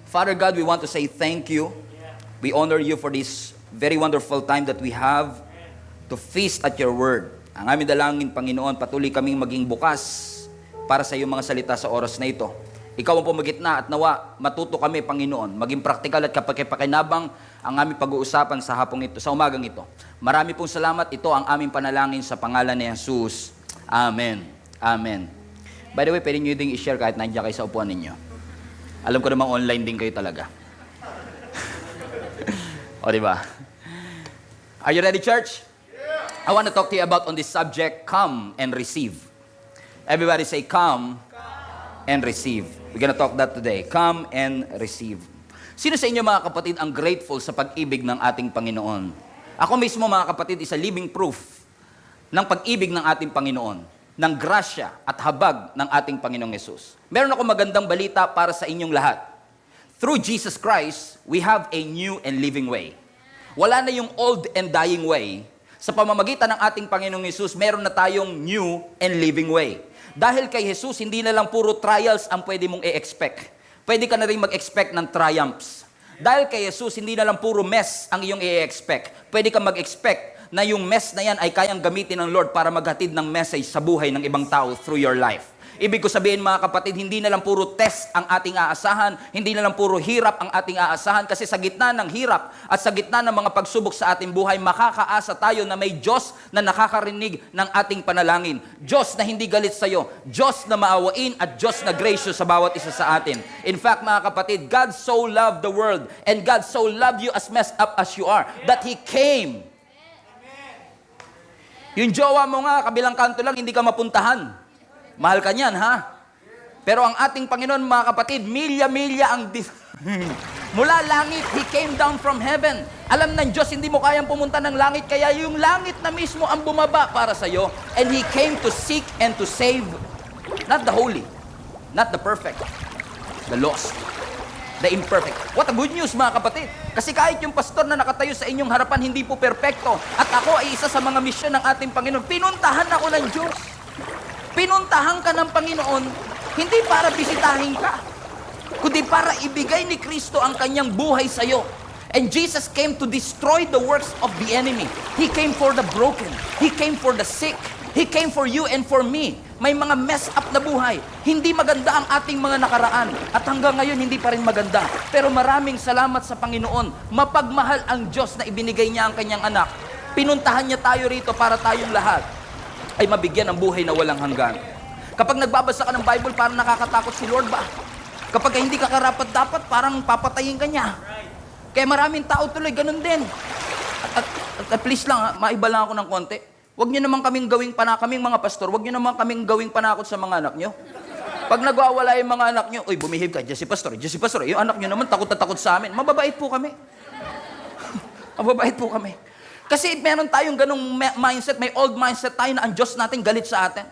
Father God, we want to say thank you. We honor you for this very wonderful time that we have to feast at your word. Ang aming dalangin, Panginoon, patuloy kaming maging bukas para sa iyong mga salita sa oras na ito. Ikaw ang pumagitna at nawa matuto kami, Panginoon, maging praktikal at kapakipakinabang ang aming pag-uusapan sa hapong ito, sa umagang ito. Marami pong salamat. Ito ang aming panalangin sa pangalan ni Jesus. Amen. Amen. By the way, pwede nyo ding i-share kahit nandiyan kayo sa upuan ninyo. Alam ko namang online din kayo talaga. O, diba? Are you ready, church? I want to talk to you about on this subject, come and receive. Everybody say, come and receive. We're gonna talk that today. Come and receive. Sino sa inyo, mga kapatid, ang grateful sa pag-ibig ng ating Panginoon? Ako mismo, mga kapatid, is a living proof ng pag-ibig ng ating Panginoon, ng grasya at habag ng ating Panginoong Yesus. Meron ako magandang balita para sa inyong lahat. Through Jesus Christ, we have a new and living way. Wala na yung old and dying way. Sa pamamagitan ng ating Panginoong Yesus, meron na tayong new and living way. Dahil kay Jesus, hindi na lang puro trials ang pwede mong i-expect. Pwede ka na rin mag-expect ng triumphs. Dahil kay Jesus, hindi na lang puro mess ang iyong i-expect. Pwede ka mag-expect na yung mess na yan ay kayang gamitin ng Lord para maghatid ng message sa buhay ng ibang tao through your life. Ibig ko sabihin, mga kapatid, hindi na lang puro test ang ating aasahan, hindi na lang puro hirap ang ating aasahan, kasi sa gitna ng hirap at sa gitna ng mga pagsubok sa ating buhay, makakaasa tayo na may Diyos na nakakarinig ng ating panalangin. Diyos na hindi galit sa iyo, Diyos na maawain at Diyos na gracious sa bawat isa sa atin. In fact, mga kapatid, God so loved the world and God so loved you as messed up as you are that He came. Yung jowa mo nga, kabilang kanto lang, hindi ka mapuntahan. Mahal ka niyan, ha? Pero ang ating Panginoon, mga kapatid, milya-milya ang mula langit, He came down from heaven. Alam ng Diyos, hindi mo kayang pumunta ng langit, kaya yung langit na mismo ang bumaba para sa iyo. And He came to seek and to save, not the holy, not the perfect, the lost, the imperfect. What a good news, mga kapatid. Kasi kahit yung pastor na nakatayo sa inyong harapan, hindi po perpekto. At ako ay isa sa mga misyon ng ating Panginoon. Pinuntahan ako ng Diyos. Pinuntahan ka ng Panginoon, hindi para bisitahin ka, kundi para ibigay ni Kristo ang kanyang buhay sa iyo. And Jesus came to destroy the works of the enemy. He came for the broken. He came for the sick. He came for you and for me. May mga messed up na buhay. Hindi maganda ang ating mga nakaraan. At hanggang ngayon, hindi pa rin maganda. Pero maraming salamat sa Panginoon. Mapagmahal ang Diyos na ibinigay niya ang kanyang anak. Pinuntahan niya tayo rito para tayong lahat ay mabigyan ng buhay na walang hanggan. Kapag nagbabasa ka ng Bible, parang nakakatakot si Lord ba? Kapag hindi ka karapat-dapat, parang papatayin ka niya. Kaya maraming tao tuloy, ganun din. At please lang, maiba lang ako ng konti. Huwag niyo naman kaming kaming mga pastor, huwag niyo naman kaming gawing panakot sa mga anak niyo. Pag nagwawala yung mga anak niyo, uy, bumihib ka, Diyos si pastor. Yung anak niyo naman, takot na takot sa amin. Mababait po kami. Mababait po kami. Kasi meron tayong ganong mindset, may old mindset tayo na ang Diyos natin galit sa atin.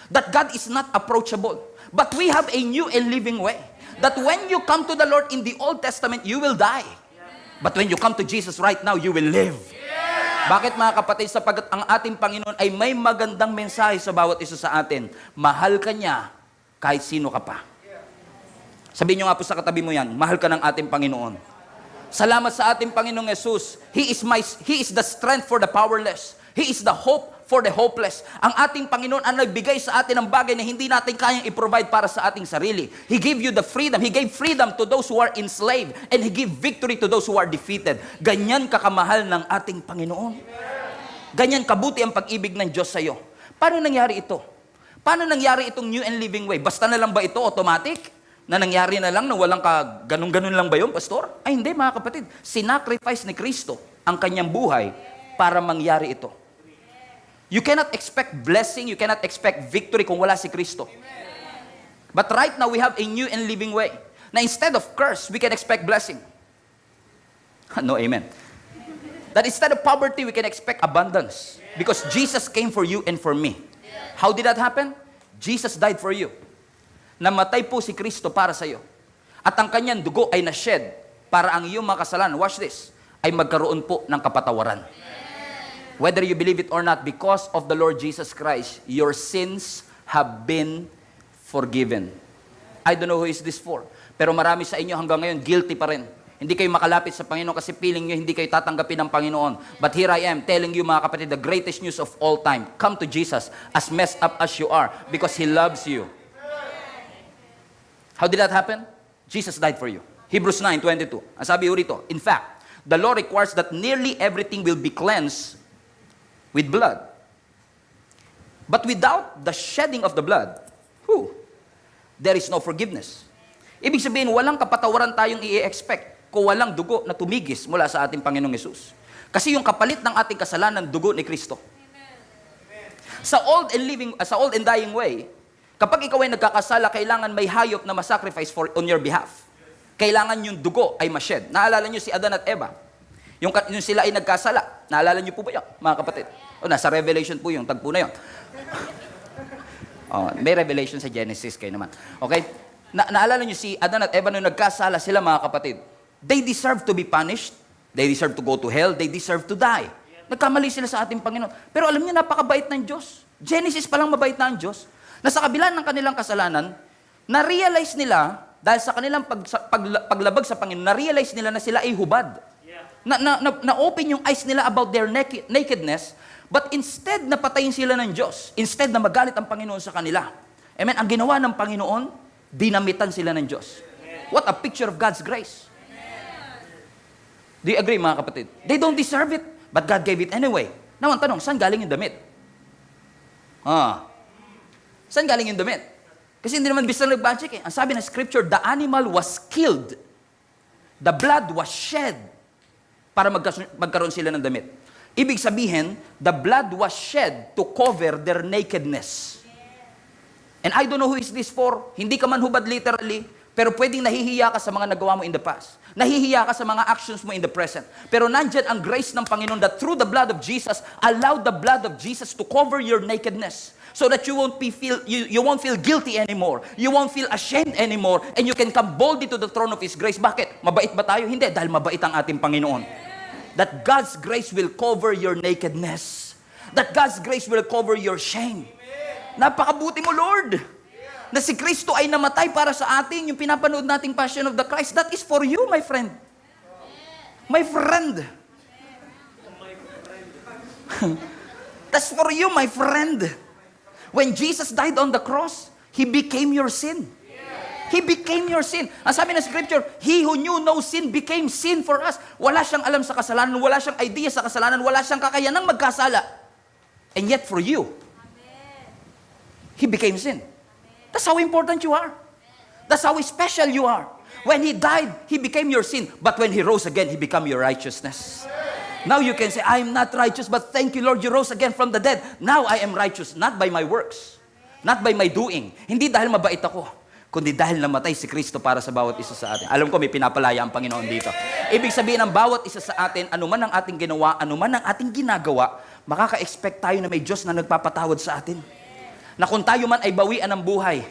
That God is not approachable. But we have a new and living way. That when you come to the Lord in the Old Testament, you will die. But when you come to Jesus right now, you will live. Bakit, mga kapatid? Sapagat ang ating Panginoon ay may magandang mensahe sa bawat isa sa atin. Mahal ka niya kahit sino ka pa. Sabihin niyo nga po sa katabi mo yan, mahal ka ng ating Panginoon. Salamat sa ating Panginoong Yesus. He is the strength for the powerless. He is the hope for the hopeless. Ang ating Panginoon ang nagbigay sa atin ng bagay na hindi natin kayang i-provide para sa ating sarili. He gave you the freedom. He gave freedom to those who are enslaved. And He gave victory to those who are defeated. Ganyan kakamahal ng ating Panginoon. Ganyan kabuti ang pag-ibig ng Diyos sa iyo. Paano nangyari ito? Paano nangyari itong new and living way? Basta na lang ba ito automatic? Na nangyari na lang na walang ka ganun-ganun lang ba yun, pastor? Ay hindi, mga kapatid. Sinacrifice ni Kristo ang kanyang buhay para mangyari ito. You cannot expect blessing, you cannot expect victory kung wala si Kristo. But right now, we have a new and living way. Na instead of curse, we can expect blessing. No, amen. That instead of poverty, we can expect abundance. Because Jesus came for you and for me. How did that happen? Jesus died for you. Namatay po si Kristo para sa iyo. At ang kanyang dugo ay na-shed para ang iyong mga kasalanan, watch this, ay magkaroon po ng kapatawaran. Whether you believe it or not, because of the Lord Jesus Christ, your sins have been forgiven. I don't know who is this for. Pero marami sa inyo hanggang ngayon, guilty pa rin. Hindi kayo makalapit sa Panginoon kasi feeling nyo hindi kayo tatanggapin ng Panginoon. But here I am telling you mga kapatid, the greatest news of all time. Come to Jesus as messed up as you are because He loves you. How did that happen? Jesus died for you. Hebrews 9:22. Ang sabi rito, in fact, the law requires that nearly everything will be cleansed with blood. But without the shedding of the blood, there is no forgiveness. Ibig sabihin, walang kapatawaran tayong i-expect kung walang dugo na tumigis mula sa ating Panginoong Yesus. Kasi yung kapalit ng ating kasalanan, dugo ni Kristo. Sa old and dying way, kapag ikaw ay nagkakasala, kailangan may hayop na masacrifice on your behalf. Kailangan yung dugo ay mashed. Naalala nyo si Adan at Eva? Yung sila ay nagkasala. Naalala nyo po ba yun, mga kapatid? Nasa Revelation po yung tagpo na yun. May Revelation sa Genesis kayo naman. Okay? Naalala nyo si Adan at Eva nung nagkasala sila, mga kapatid. They deserve to be punished. They deserve to go to hell. They deserve to die. Nagkamali sila sa ating Panginoon. Pero alam niyo, napakabait ng Diyos. Genesis pa lang mabait na ang Diyos. Na sa kabila ng kanilang kasalanan, na-realize nila, dahil sa kanilang paglabag sa Panginoon, na-realize nila na sila ay hubad. Na-open yung eyes nila about their nakedness, but instead na patayin sila ng Diyos, instead na magalit ang Panginoon sa kanila. Amen? Ang ginawa ng Panginoon, dinamitan sila ng Diyos. What a picture of God's grace. Do you agree, mga kapatid? They don't deserve it, but God gave it anyway. Now, ang tanong, saan galing yung damit? Saan galing yung damit? Kasi hindi naman bisa nag-budget eh. Ang sabi ng scripture, the animal was killed. The blood was shed para magkaroon sila ng damit. Ibig sabihin, the blood was shed to cover their nakedness. And I don't know who is this for. Hindi ka man hubad literally, pero pwedeng nahihiya ka sa mga nagawa mo in the past. Nahihiya ka sa mga actions mo in the present. Pero nandyan ang grace ng Panginoon that through the blood of Jesus, allow the blood of Jesus to cover your nakedness. So that you won't feel guilty anymore. You won't feel ashamed anymore. And you can come boldly to the throne of His grace. Bakit? Mabait ba tayo? Hindi, dahil mabait ang ating Panginoon. That God's grace will cover your nakedness. That God's grace will cover your shame. Napakabuti mo, Lord. Na si Kristo ay namatay para sa atin, yung pinapanood nating Passion of the Christ, that is for you, my friend. My friend. That's for you, my friend. When Jesus died on the cross, He became your sin. He became your sin. Ang sabi ng scripture, He who knew no sin became sin for us. Wala siyang alam sa kasalanan, wala siyang idea sa kasalanan, wala siyang kakayanang magkasala. And yet for you, He became sin. That's how important you are. That's how special you are. When He died, He became your sin. But when He rose again, He became your righteousness. Now you can say, I'm not righteous, but thank you, Lord, you rose again from the dead. Now I am righteous, not by my works, not by my doing. Hindi dahil mabait ako, kundi dahil namatay si Kristo para sa bawat isa sa atin. Alam ko may pinapalaya ang Panginoon dito. Ibig sabihin ng bawat isa sa atin, anuman ang ating ginawa, anuman ang ating ginagawa, makaka-expect tayo na may Diyos na nagpapatawad sa atin. Na kung tayo man ay bawian ng buhay,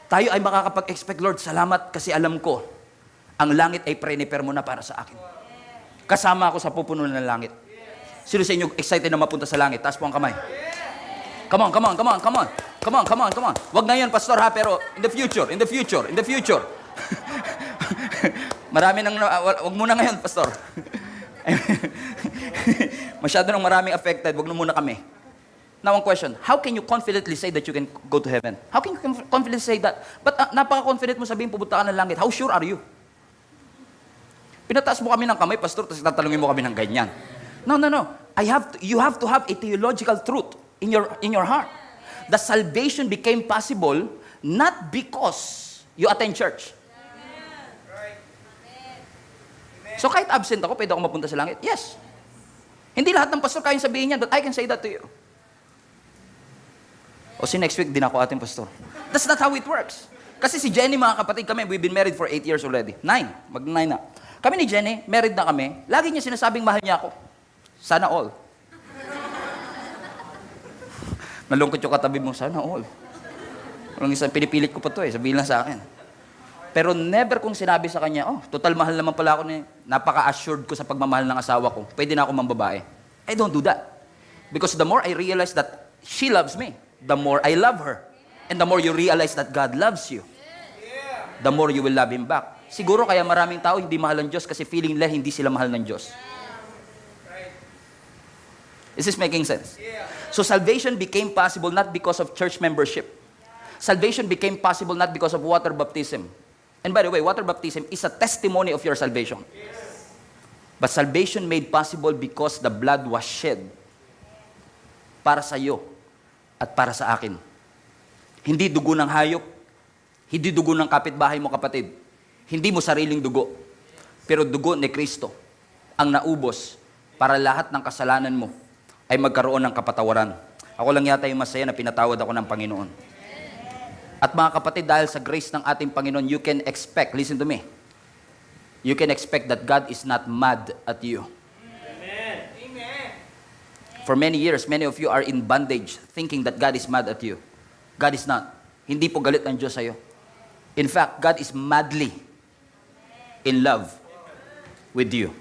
tayo ay makakapag-expect, Lord, salamat kasi alam ko, ang langit ay prepare mo na para sa akin. Kasama ako sa pupuno ng langit. Sino sa inyo excited na mapunta sa langit? Taas po ang kamay. Come on. Wag ngayon, pastor ha, pero in the future. Marami nang, wag muna ngayon, pastor. Masyado nang maraming affected, wag na muna kami. Now, one question, how can you confidently say that you can go to heaven? How can you confidently say that? But napaka-confident mo sabihin, pupunta ka ng langit. How sure are you? Pinataas mo kami ng kamay, pastor, tapos tatalungin mo kami ng ganyan. No. You have to have a theological truth in your heart. The salvation became possible not because you attend church. So kahit absent ako, pwede ako mapunta sa langit? Yes. Hindi lahat ng pastor kayang sabihin yan, but I can say that to you. O si next week, din ako ating pastor. That's not how it works. Kasi si Jenny, mga kapatid kami, we've been married for 8 years already. 9. Mag-9 na. Kami ni Jenny, married na kami. Lagi niya sinasabing mahal niya ako. Sana all. Nalungkot yung katabi mo, sana all. Walang isang pinipilit ko pa to sabihin lang sa akin. Pero never kong sinabi sa kanya, total mahal naman pala ako napaka-assured ko sa pagmamahal ng asawa ko. Pwede na ako mambabae. I don't do that. Because the more I realize that she loves me, the more I love her. And the more you realize that God loves you. the more you will love Him back. Siguro kaya maraming tao hindi mahal ng Diyos kasi feeling nila hindi sila mahal ng Diyos. Is this making sense? So salvation became possible not because of church membership. Salvation became possible not because of water baptism. And by the way, water baptism is a testimony of your salvation. But salvation made possible because the blood was shed para sa iyo at para sa akin. Hindi dugo ng hayop, hindi dugo ng kapitbahay mo, kapatid. Hindi mo sariling dugo. Pero dugo ni Kristo ang naubos para lahat ng kasalanan mo ay magkaroon ng kapatawaran. Ako lang yata yung masaya na pinatawad ako ng Panginoon. At mga kapatid, dahil sa grace ng ating Panginoon, you can expect, listen to me, you can expect that God is not mad at you. Amen. Amen. For many years, many of you are in bondage thinking that God is mad at you. God is not. Hindi po galit ang Diyos sa'yo. In fact, God is madly in love with you.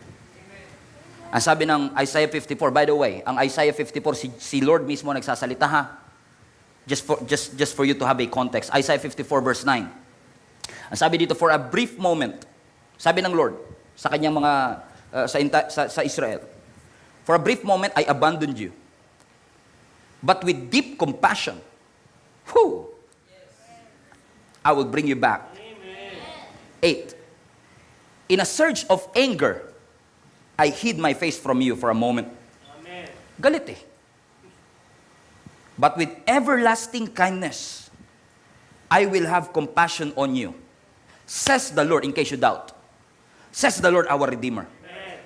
Ang sabi ng Isaiah 54, by the way, ang Isaiah 54, si Lord mismo nagsasalita, ha? Just for you to have a context. Isaiah 54 verse 9. Ang sabi dito, for a brief moment, sabi ng Lord sa kanyang mga, sa Israel, for a brief moment, I abandoned you. But with deep compassion, I will bring you back. 8. In a surge of anger, I hid my face from you for a moment. Amen. Galit eh. But with everlasting kindness, I will have compassion on you. Says the Lord, in case you doubt. Says the Lord, our Redeemer. Amen.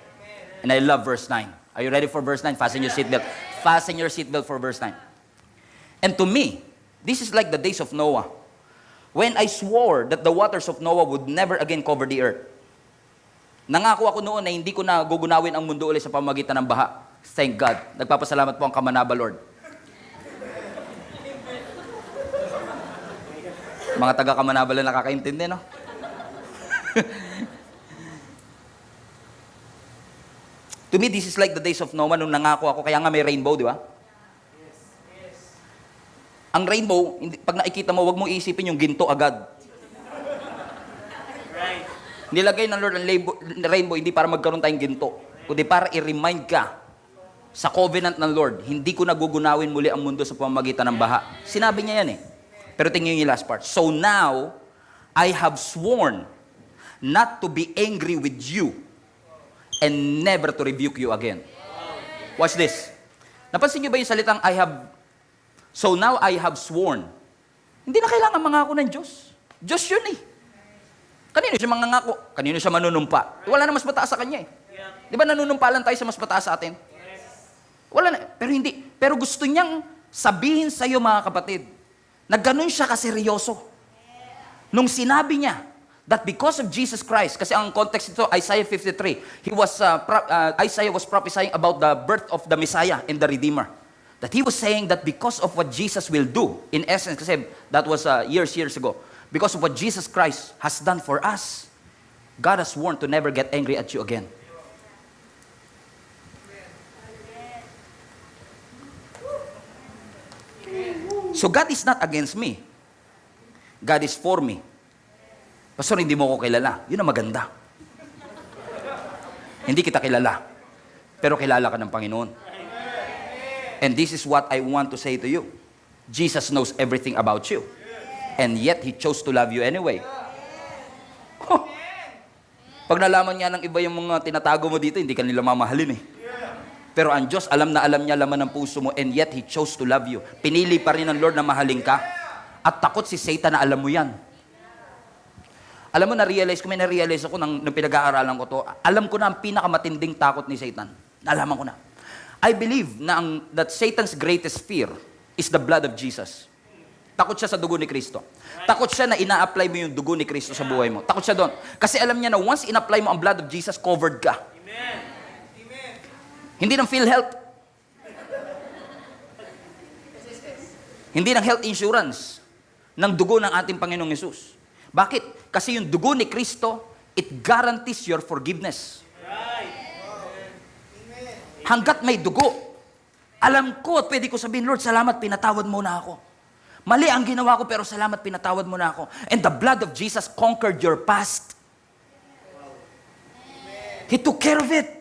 And I love verse 9. Are you ready for verse 9? Fasten your seatbelt. Fasten your seatbelt for verse 9. And to me, this is like the days of Noah, when I swore that the waters of Noah would never again cover the earth. Nangako ako noon na hindi ko na gugunawin ang mundo ulit sa pamamagitan ng baha. Thank God. Nagpapasalamat po ang Kamanaba, Lord. Mga taga-Kamanaba lang nakakaintindi, no? To me, this is like the days of Noah nung nangako ako. Kaya nga may rainbow, di ba? Ang rainbow, pag nakikita mo, wag mo isipin yung ginto agad. Right. Nilagay ng Lord ang rainbow hindi para magkaroon tayong ginto, kundi para i-remind ka sa covenant ng Lord, hindi ko nagugunawin muli ang mundo sa pamamagitan ng baha. Sinabi niya yan eh. Pero tingnan niyo yung last part. So now, I have sworn not to be angry with you and never to rebuke you again. Watch this. Napansin niyo ba yung salitang so now I have sworn. Hindi na kailangan mangako ng Diyos. Diyos yun eh. Kanino siya mangangako? Kanino siya manunumpa? Wala na mas mataas sa kanya eh. Di ba nanunumpa lang tayo sa mas mataas sa atin? Wala na. Pero hindi. Pero gusto niyang sabihin sa iyo, mga kapatid, na ganun siya kaseryoso. Nung sinabi niya that because of Jesus Christ, kasi ang context ito, Isaiah 53, Isaiah was prophesying about the birth of the Messiah and the Redeemer. That he was saying that because of what Jesus will do, in essence, kasi that was years ago, because of what Jesus Christ has done for us, God has sworn to never get angry at you again. So God is not against me. God is for me. Pastor, hindi mo ko kilala. Yun ang maganda. Hindi kita kilala. Pero kilala ka ng Panginoon. And this is what I want to say to you. Jesus knows everything about you. And yet, He chose to love you anyway. Huh. Pag nalaman niya ng iba yung mga tinatago mo dito, hindi ka nila mamahalin eh. Pero ang Diyos, alam na alam niya laman ng puso mo, and yet He chose to love you. Pinili pa rin ng Lord na mahalin ka. At takot si Satan na alam mo yan. Alam mo, na-realize ako nung pinag-aaralan ko to, alam ko na ang pinakamatinding takot ni Satan. Nalaman ko na. I believe that Satan's greatest fear is the blood of Jesus. Takot siya sa dugo ni Kristo. Takot siya na ina-apply mo yung dugo ni Kristo sa buhay mo. Takot siya doon. Kasi alam niya na once in-apply mo ang blood of Jesus, covered ka. Amen. Amen. Hindi ng PhilHealth. Hindi ng health insurance ng dugo ng ating Panginoong Yesus. Bakit? Kasi yung dugo ni Kristo, it guarantees your forgiveness. Right. Hanggat may dugo, alam ko at pwede ko sabihin, Lord, salamat, pinatawad mo na ako. Mali ang ginawa ko, pero salamat, pinatawad mo na ako. And the blood of Jesus conquered your past. He took care of it.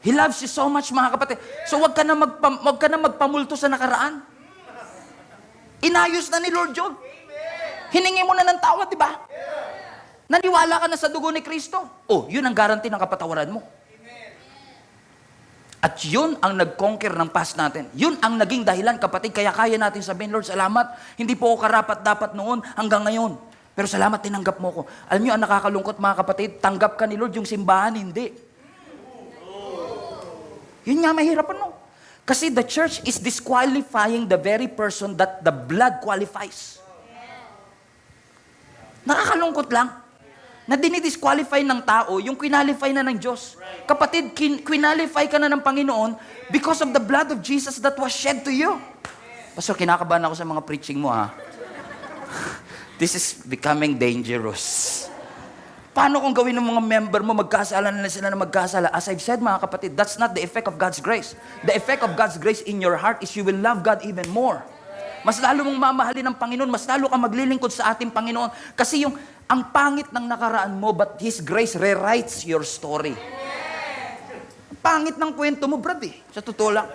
He loves you so much, mga kapatid. So wag ka na magpamulto sa nakaraan. Inayos na ni Lord John. Hiningi mo na ng tawad, di ba? Naniwala ka na sa dugo ni Kristo. Oh, yun ang guarantee ng kapatawaran mo. At yun ang nag-conquer ng past natin. Yun ang naging dahilan, kapatid. Kaya kaya natin sabihin, Lord, salamat. Hindi po ako karapat-dapat noon hanggang ngayon. Pero salamat, tinanggap mo ko. Alam niyo, ang nakakalungkot, mga kapatid, tanggap ka ni Lord, yung simbahan, hindi. Yun nga, mahirapan mo. Kasi the church is disqualifying the very person that the blood qualifies. Nakakalungkot lang na dinidisqualify ng tao yung qualify na ng Diyos. Kapatid, qualify ka na ng Panginoon because of the blood of Jesus that was shed to you. Pastor, kinakabahan ako sa mga preaching mo, ha? This is becoming dangerous. Paano kung gawin ng mga member mo, magkasala na sila na magkasala? As I've said, mga kapatid, that's not the effect of God's grace. The effect of God's grace in your heart is you will love God even more. Mas lalo mong mamahalin ng Panginoon, mas lalo ka maglilingkod sa ating Panginoon. Kasi ang pangit ng nakaraan mo, but His grace rewrites your story. Pangit ng kwento mo, brad, eh. Sa totoo lang.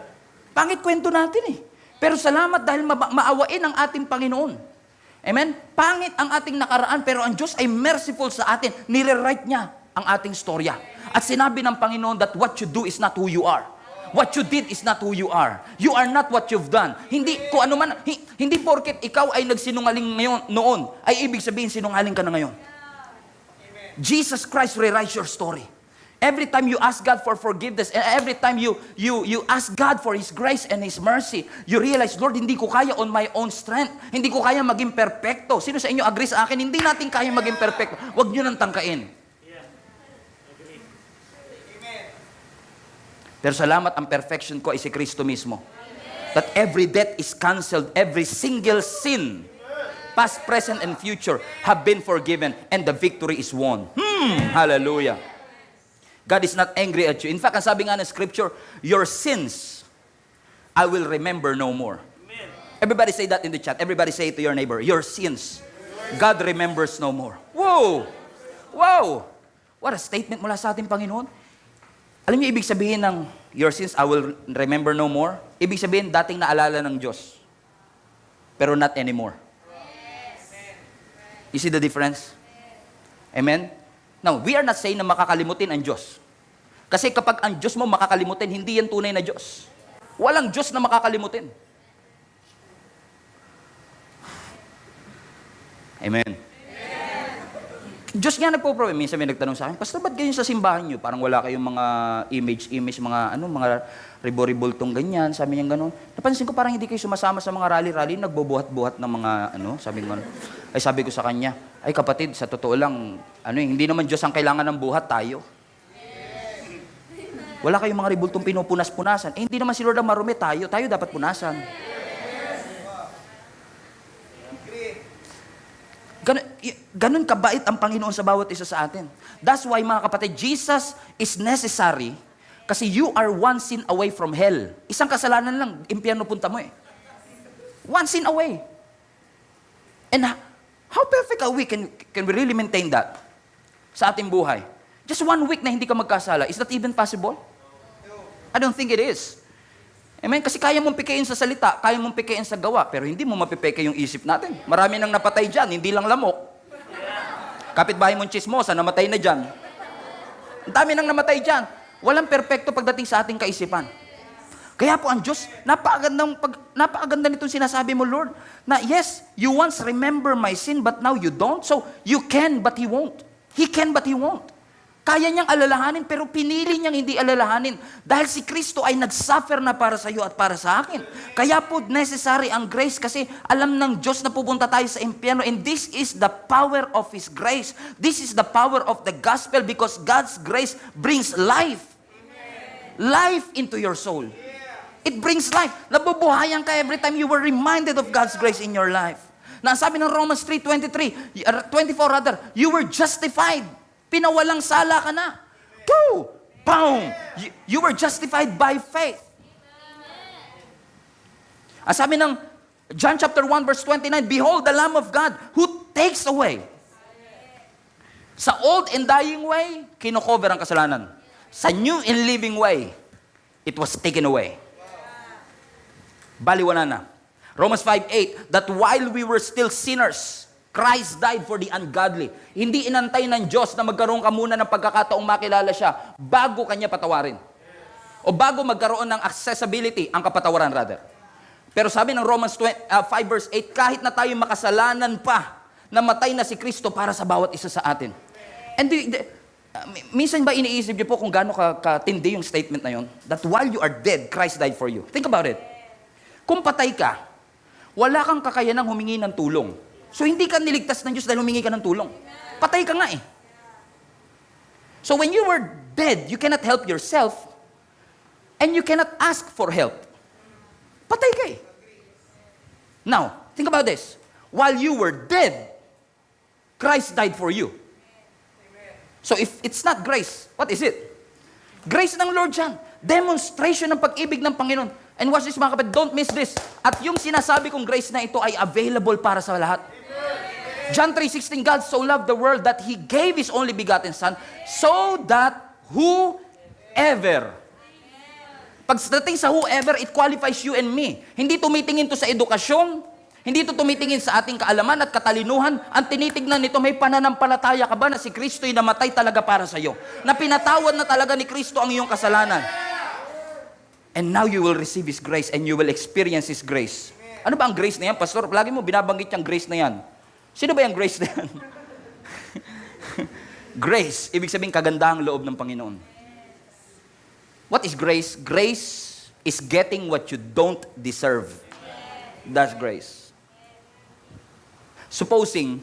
Pangit kwento natin, eh. Pero salamat dahil maawain ang ating Panginoon. Amen? Pangit ang ating nakaraan, pero ang Diyos ay merciful sa atin. Nire-write niya ang ating storya. At sinabi ng Panginoon that what you do is not who you are. What you did is not who you are. You are not what you've done. Hindi kung ano man, hindi porket ikaw ay nagsinungaling noon, ay ibig sabihin sinungaling ka na ngayon. Jesus Christ rewrites your story. Every time you ask God for forgiveness, and every time you ask God for His grace and His mercy, you realize, Lord, hindi ko kaya on my own strength. Hindi ko kaya maging perfecto. Sino sa inyo agree sa akin? Hindi natin kaya maging perfecto. Huwag nyo nang tangkain. Pero salamat, ang perfection ko ay si Kristo mismo. That every debt is canceled, every single sin, past, present, and future, have been forgiven, and the victory is won. Hallelujah. God is not angry at you. In fact, ang sabi nga ng scripture, your sins, I will remember no more. Amen. Everybody say that in the chat. Everybody say it to your neighbor. Your sins, God remembers no more. Whoa! Wow! What a statement mula sa ating Panginoon. Alam niyo, ibig sabihin ng your sins, I will remember no more? Ibig sabihin, dating naalala ng Diyos. Pero not anymore. You see the difference? Amen? Now, we are not saying na makakalimutin ang Diyos. Kasi kapag ang Diyos mo makakalimutin, hindi yan tunay na Diyos. Walang Diyos na makakalimutin. Amen. Diyos nga nagpo-problem. Minsan may nagtanong sa akin, Pastor, ba't ganyan sa simbahan nyo? Parang wala kayong mga image, mga ribo-ribultong ganyan. Sabi niya gano'n. Napansin ko parang hindi kayo sumasama sa mga rally-rally, nagbubuhat-buhat ng mga sabi ko sa kanya, ay kapatid, sa totoo lang, hindi naman Diyos ang kailangan ng buhat, tayo. Wala kayong mga ribultong pinupunas-punasan. Hindi naman si Lord ang marumi, tayo dapat punasan. Ganun kabait ang Panginoon sa bawat isa sa atin. That's why, mga kapatid, Jesus is necessary kasi you are one sin away from hell. Isang kasalanan lang, impyerno punta mo eh. One sin away. And how perfect a week can we really maintain that sa ating buhay? Just 1 week na hindi ka magkasala. Is that even possible? I don't think it is. Amen? Kasi kaya mong pikein sa salita, kaya mong pikein sa gawa, pero hindi mo mapipeke yung isip natin. Marami nang napatay dyan, hindi lang lamok. Kapitbahay mong chismosa, namatay na dyan. Ang dami nang namatay dyan. Walang perpekto pagdating sa ating kaisipan. Kaya po ang Diyos, napakaganda nitong sinasabi mo, Lord, na yes, you once remember my sin, but now you don't. So, you can, but He won't. He can, but He won't. Kaya niyang alalahanin, pero pinili niyang hindi alalahanin. Dahil si Kristo ay nag-suffer na para sa iyo at para sa akin. Kaya po necessary ang grace kasi alam ng Diyos na pupunta tayo sa impyerno. And this is the power of His grace. This is the power of the gospel because God's grace brings life. Life into your soul. It brings life. Nabubuhayan ka every time you were reminded of God's grace in your life. Na sabi ng Romans 3:24 rather, you were justified. Pinawalang sala ka na. Woo! Boom! You were justified by faith. Ang sabi ng John chapter 1 verse 29, behold the Lamb of God who takes away. Sa old and dying way, kinocover ang kasalanan. Sa new and living way, it was taken away. Baliwala na. Romans 5:8, that while we were still sinners, Christ died for the ungodly. Hindi inantay ng Diyos na magkaroon ka muna ng pagkakataong makilala siya bago kanya patawarin. O bago magkaroon ng accessibility, ang kapatawaran rather. Pero sabi ng Romans 5 verse 8, kahit na tayo makasalanan pa, namatay na si Kristo para sa bawat isa sa atin. And minsan ba iniisip niyo po kung gaano katindi yung statement na yun? That while you are dead, Christ died for you. Think about it. Kung patay ka, wala kang kakayanang humingi ng tulong. So hindi ka niligtas ng Diyos dahil humingi ka ng tulong. Patay ka nga eh. So when you were dead, you cannot help yourself and you cannot ask for help. Patay ka eh. Now, think about this. While you were dead, Christ died for you. So if it's not grace, what is it? Grace ng Lord yan. Demonstration ng pag-ibig ng Panginoon. And watch this mga kapatid, don't miss this. At yung sinasabi kong grace na ito ay available para sa lahat. John 3:16, God so loved the world that He gave His only begotten Son so that whoever. Pagdating sa whoever, it qualifies you and me. Hindi tumitingin to sa edukasyon, hindi to tumitingin sa ating kaalaman at katalinuhan. Ang tinitignan nito, may pananampalataya ka ba na si Kristo'y namatay talaga para sa iyo? Na pinatawad na talaga ni Kristo ang iyong kasalanan. And now you will receive His grace and you will experience His grace. Ano ba ang grace na yan, Pastor? Lagi mo binabanggit yung grace na yan. Sino ba yung grace na yan? Grace, ibig sabihin kagandahang loob ng Panginoon. What is grace? Grace is getting what you don't deserve. That's grace. Supposing,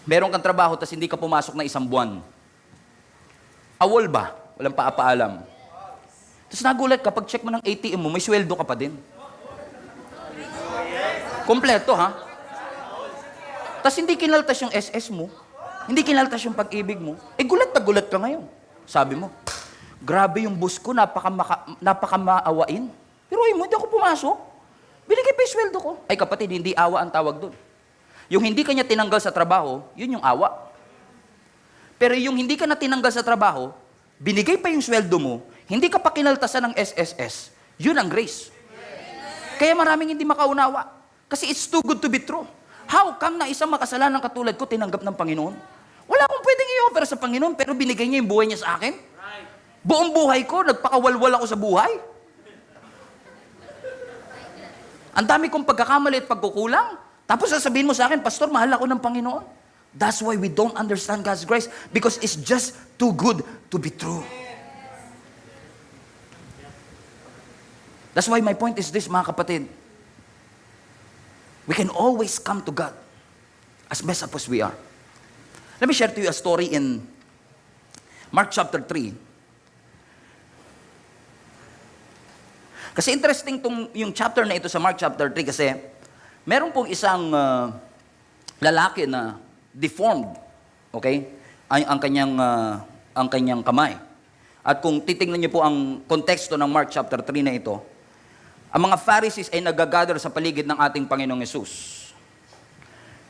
meron kang trabaho tapos hindi ka pumasok na 1 buwan. Awol ba? Walang paapaalam. Tapos nagulat ka, pag check mo ng ATM mo, may sweldo ka pa din. Kompleto, ha? Tapos hindi kinaltas yung SS mo, hindi kinaltas yung pag-ibig mo, gulat na gulat ka ngayon. Sabi mo, grabe yung boss ko, napakamaawain. Pero mo, hindi ako pumasok. Binigay pa yung sweldo ko. Ay kapatid, hindi awa ang tawag doon. Yung hindi ka niya tinanggal sa trabaho, yun yung awa. Pero yung hindi ka na tinanggal sa trabaho, binigay pa yung sweldo mo, hindi ka pa kinaltasan ng SSS, yun ang grace. Kaya maraming hindi makaunawa. Kasi it's too good to be true. How come na isang makasalanan katulad ko tinanggap ng Panginoon? Wala akong pwedeng i-offer sa Panginoon, pero binigay niya yung buhay niya sa akin. Buong buhay ko, nagpakawalwal ako sa buhay. Ang dami kong pagkakamali at pagkukulang. Tapos sasabihin mo sa akin, Pastor, mahal ako ng Panginoon. That's why we don't understand God's grace, because it's just too good to be true. That's why my point is this, mga kapatid. We can always come to God as messed up as we are. Let me share to you a story in Mark chapter 3. Kasi interesting yung chapter na ito sa Mark chapter 3 kasi meron pong isang lalaki na deformed, okay? Ang kanyang kamay. At kung titingnan niyo po ang konteksto ng Mark chapter 3 na ito, ang mga Pharisees ay nagagather sa paligid ng ating Panginoong Yesus.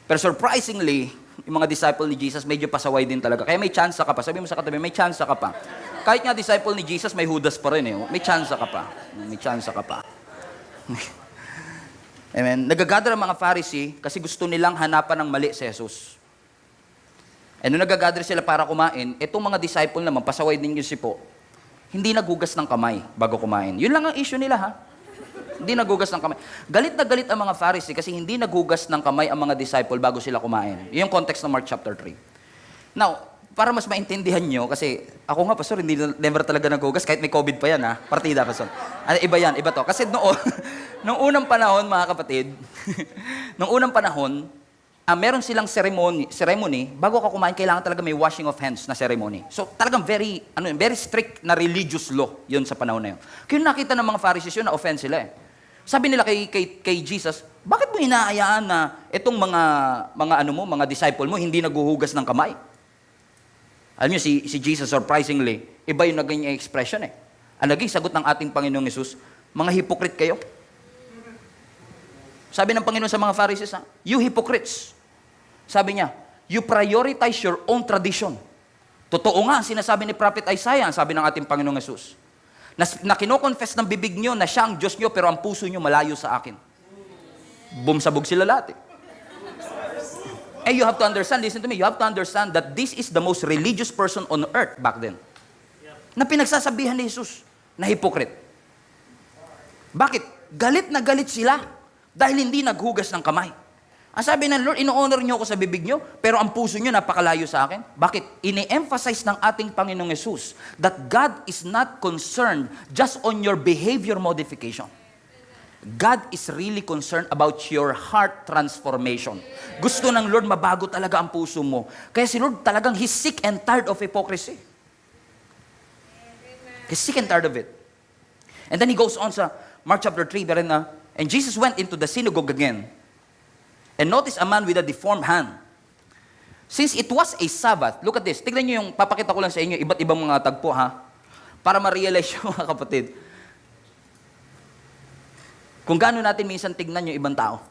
Pero surprisingly, yung mga disciple ni Jesus medyo pasaway din talaga. Kaya may chance ka pa. Sabi mo sa katabi, may chance ka pa. Kahit nga disciple ni Jesus, may Judas pa rin eh. May chance ka pa. May chance ka pa. Amen. Nagagather ang mga Pharisee kasi gusto nilang hanapan ng mali si Jesus. And nung nagagather sila para kumain, itong mga disciple naman, pasaway din yung sipo, hindi naghugas ng kamay bago kumain. Yun lang ang issue nila, ha? Hindi naghugas ng kamay. Galit na galit ang mga Pharisee kasi hindi naghugas ng kamay ang mga disciple bago sila kumain. Yun yung context ng Mark chapter 3. Now, para mas maintindihan nyo, kasi ako nga, Pastor, never talaga naghugas, kahit may COVID pa yan, ha? Partida, Pastor. Iba yan, iba to. Kasi noong unang panahon, mga kapatid, noong unang panahon, meron silang ceremony, bago ka kumain, kailangan talaga may washing of hands na ceremony. So, talagang very strict na religious law yun sa panahon na yun. Kaya nakita ng mga Pharisees yun, na-offend sila eh. Sabi nila kay Jesus, bakit mo inaayaan na itong mga disciple mo hindi naghuhugas ng kamay? Alam niyo, si Jesus, surprisingly, iba yung naging expression eh. Ang naging sagot ng ating Panginoong Yesus, mga hypocrite kayo. Sabi ng Panginoon sa mga Pharisees, you hypocrites. Sabi niya, you prioritize your own tradition. Totoo nga, sinasabi ni Prophet Isaiah, sabi ng ating Panginoong Jesus, na kinoconfess ng bibig nyo na siya ang Diyos nyo, pero ang puso nyo malayo sa akin. Bumsabog sila lahat eh. And you have to understand, listen to me, you have to understand that this is the most religious person on earth back then. Na pinagsasabihan ni Jesus na hypocrite. Bakit? Galit na galit sila dahil hindi naghugas ng kamay. Ang sabi ng Lord, ino-honor niyo ako sa bibig niyo, pero ang puso niyo napakalayo sa akin. Bakit? Ine-emphasize ng ating Panginoong Yesus that God is not concerned just on your behavior modification. God is really concerned about your heart transformation. Gusto ng Lord mabago talaga ang puso mo. Kaya si Lord talagang He's sick and tired of hypocrisy. He's sick and tired of it. And then He goes on sa Mark chapter 3, and Jesus went into the synagogue again. And notice a man with a deformed hand. Since it was a Sabbath, look at this. Tignan nyo yung, papakita ko lang sa inyo, iba't ibang mga tagpo, ha? Para ma-realize yung mga kapatid. Kung gaano natin minsan tignan yung ibang tao.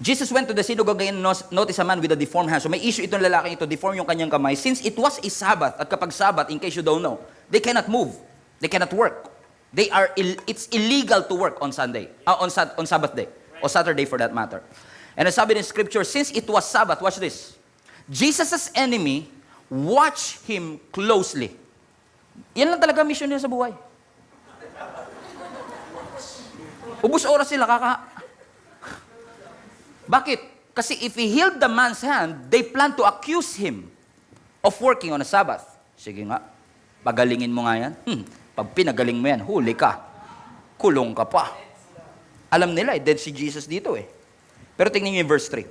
Jesus went to the synagogue and notice a man with a deformed hand. So may issue itong lalaki ito, deform yung kanyang kamay. Since it was a Sabbath, at kapag Sabbath, in case you don't know, they cannot move. They cannot work. It's illegal to work on Sunday, on Sabbath day, or Saturday for that matter. And as sabi in Scripture, since it was Sabbath, watch this. Jesus' enemy watched him closely. Yan lang talaga mission niya sa buhay. Ubus oras sila, Bakit? Kasi if he healed the man's hand, they plan to accuse him of working on a Sabbath. Sige nga, pagalingin mo nga yan. Pag pinagaling mo yan, huli ka. Kulong ka pa. Alam nila, dead si Jesus dito eh. Pero tingnan niyo yung verse 3.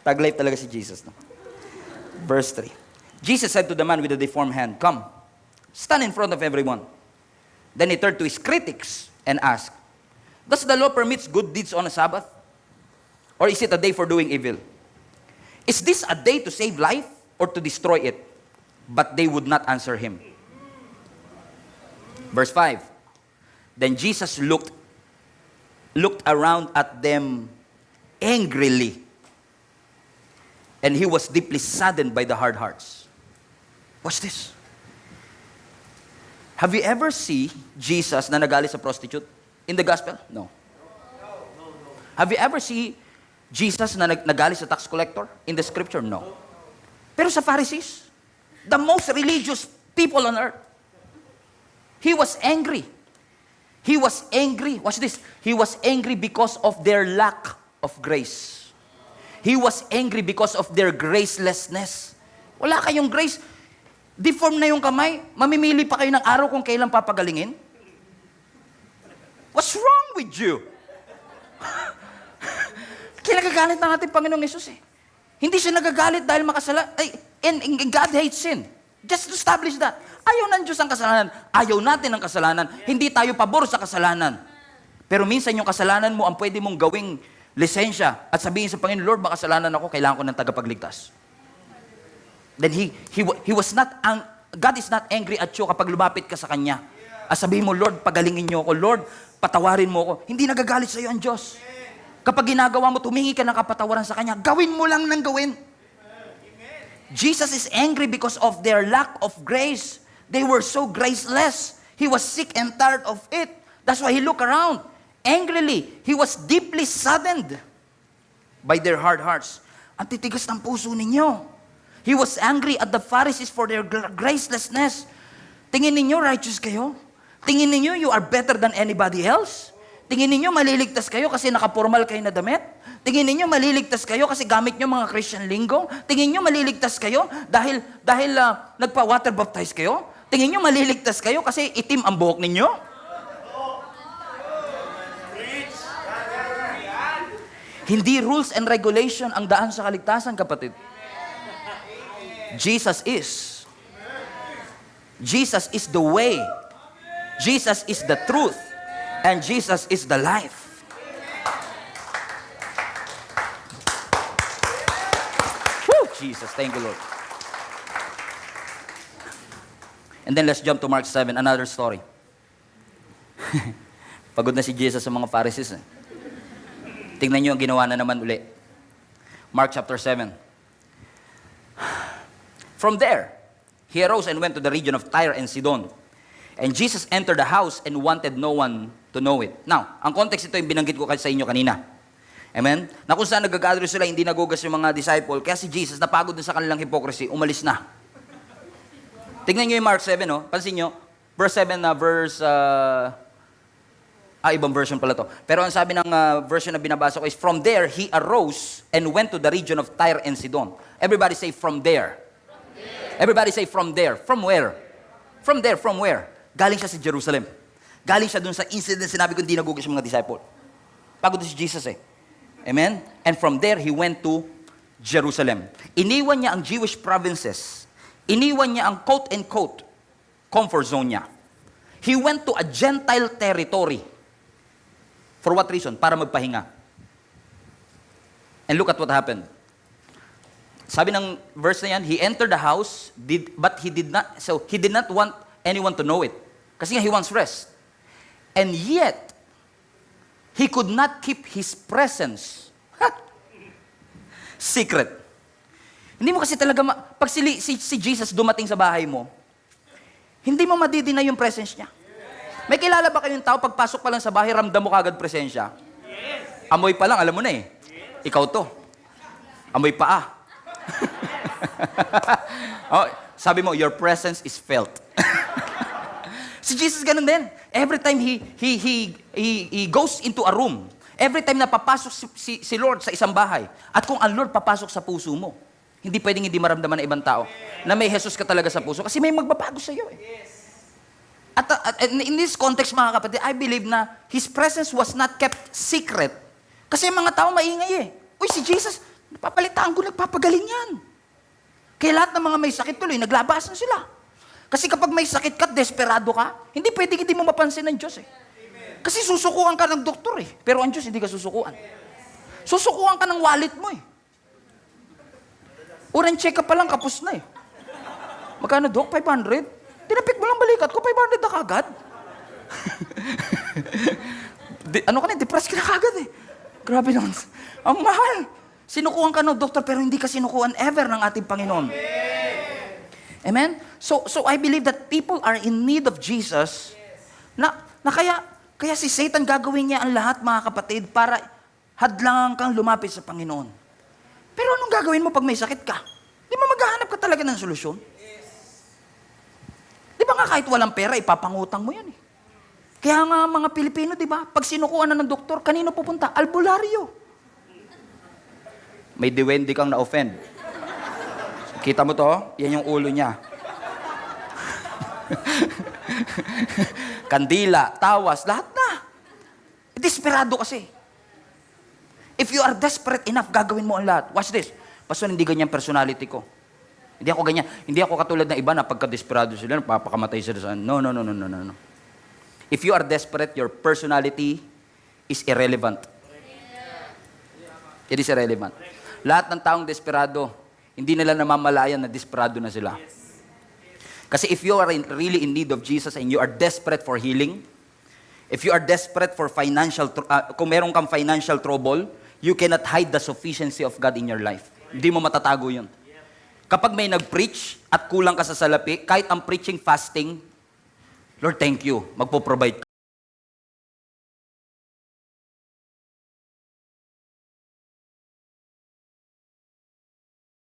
Tag-life talaga si Jesus. No? Verse 3. Jesus said to the man with the deformed hand, come, stand in front of everyone. Then he turned to his critics and asked, does the law permit good deeds on a Sabbath? Or is it a day for doing evil? Is this a day to save life or to destroy it? But they would not answer him. Verse 5. Then Jesus looked around at them angrily. And he was deeply saddened by the hard hearts. Watch this. Have you ever seen Jesus na nagalit sa prostitute in the gospel? No. Have you ever seen Jesus na nagalit sa tax collector in the scripture? No. Pero sa Pharisees, the most religious people on earth, he was angry. He was angry. Watch this. He was angry because of their lack of grace. He was angry because of their gracelessness. Wala kayong grace. Deform na yung kamay. Mamimili pa kayo ng araw kung kailan papagalingin? What's wrong with you? Kaya nagagalit ng ating Panginoong Yesus eh. Hindi siya nagagalit dahil makasala. And God hates sin. Just to establish that. Ayaw ng Diyos ang kasalanan. Ayaw natin ang kasalanan. Hindi tayo pabor sa kasalanan. Pero minsan yung kasalanan mo ang pwede mong gawing lisensya at sabihin sa Panginoon, Lord, makasalanan ako, kailangan ko ng tagapagligtas. Then he was not, God is not angry at you kapag lumapit ka sa Kanya. At sabihin mo, Lord, pagalingin niyo ako. Lord, patawarin mo ako. Hindi nagagalit sa iyo ang Diyos. Kapag ginagawa mo, tumingi ka ng kapatawaran sa Kanya, gawin mo lang ng gawin. Jesus is angry because of their lack of grace. They were so graceless. He was sick and tired of it. That's why he looked around. Angrily, he was deeply saddened by their hard hearts. Ang titigas ng puso ninyo. He was angry at the Pharisees for their gracelessness. Tingin ninyo, righteous kayo? Tingin ninyo, you are better than anybody else? Tingin ninyo, maliligtas kayo kasi nakapormal kayo na damit? Tingin ninyo, maliligtas kayo kasi gamit nyo mga Christian lingo? Tingin nyo, maliligtas kayo dahil nagpa-water baptize kayo? Tingin nyo, maliligtas kayo kasi itim ang buhok ninyo? Hindi rules and regulation ang daan sa kaligtasan, kapatid. Jesus is. Jesus is the way. Jesus is the truth. And Jesus is the life. Woo! Jesus, thank you, Lord. And then let's jump to Mark 7, another story. Pagod na si Jesus sa mga Pharisees. Tingnan niyo ang ginawa na naman uli. Mark chapter 7. From there, he arose and went to the region of Tyre and Sidon. And Jesus entered the house and wanted no one to know it. Now, ang context ito yung binanggit ko sa inyo kanina. Amen? Na kung saan nag-gather sila, hindi nagugas yung mga disciple, kaya si Jesus, napagod na sa kanilang hypocrisy, umalis na. Tingnan nyo yung Mark 7, no? Pansin nyo, verse 7 na ibang version pala to. Pero ang sabi ng version na binabasa ko is, from there, he arose and went to the region of Tyre and Sidon. Everybody say, from there. Everybody say, from there. From where? From there, from where? Galing siya sa Jerusalem. Galing siya dun sa incident, sinabi ko, hindi nagugas yung mga disciple. Pagod si Jesus eh. Amen? And from there, he went to Jerusalem. Iniwan niya ang Jewish provinces. Iniwan niya ang quote-unquote comfort zone niya. He went to a Gentile territory. For what reason? Para magpahinga. And look at what happened. Sabi ng verse na yan, he entered the house, but he did not want anyone to know it. Kasi nga, he wants rest. And yet, he could not keep his presence secret. Hindi mo kasi talaga, pag si Jesus dumating sa bahay mo, hindi mo madidina yung presence niya. May kilala ba kayong tao, pagpasok pa lang sa bahay, ramdam mo kagad presensya? Amoy pa lang, alam mo na eh. Ikaw to. Amoy paa. Oh, sabi mo, your presence is felt. Si Jesus ganun din. Every time he goes into a room, every time na papasok si Lord sa isang bahay, at kung ang Lord papasok sa puso mo, hindi pwedeng hindi maramdaman ng ibang tao na may Jesus ka talaga sa puso kasi may magbabago sa iyo eh. At in this context, mga kapatid, I believe na His presence was not kept secret. Kasi mga tao maingay eh. Uy, si Jesus, napapalitaan ko, nagpapagaling yan. Kaya lahat ng mga may sakit tuloy, naglabasan sila. Kasi kapag may sakit ka, desperado ka, hindi pwedeng hindi mo mapansin ng Diyos eh. Kasi susukuan ka ng doktor eh. Pero ang Diyos, hindi ka susukuan. Susukuan ka ng wallet mo eh. Urine check ka pa lang, kapos na eh. Magkano, Dok? 500? Tinapik mo lang balikat ko, 500 na kagad. Depressed ka na kagad eh. Grabe naman. Ang mahal. Sinukuhan ka ng doktor, pero hindi ka sinukuhan ever ng ating Panginoon. Amen? So I believe that people are in need of Jesus, na kaya si Satan gagawin niya ang lahat, mga kapatid, para hadlangan kang lumapit sa Panginoon. Pero anong gagawin mo pag may sakit ka? Di ba maghahanap ka talaga ng solusyon? Di ba nga kahit walang pera, ipapangutang mo yan eh. Kaya nga mga Pilipino, di ba, pag sinukuan na ng doktor, kanino pupunta? Albularyo. May diwendi kang na-offend. Kita mo to? Yan yung ulo niya. Kandila, tawas, lahat na. Desperado kasi. If you are desperate enough, gagawin mo ang lahat. Watch this. Pastor, hindi ganyan personality ko. Hindi ako ganyan. Hindi ako katulad ng iba na pagka-desperado sila, napapakamatay sila sa... No. If you are desperate, your personality is irrelevant. It is irrelevant. Lahat ng taong desperado, hindi nila namamalayan na desperado na sila. Kasi if you are really in need of Jesus and you are desperate for healing, if you are desperate for kung meron kang financial trouble, you cannot hide the sufficiency of God in your life. Hindi mo matatago yun. Kapag may nag-preach at kulang ka sa salapi, kahit ang preaching fasting, Lord, thank you, magpo-provide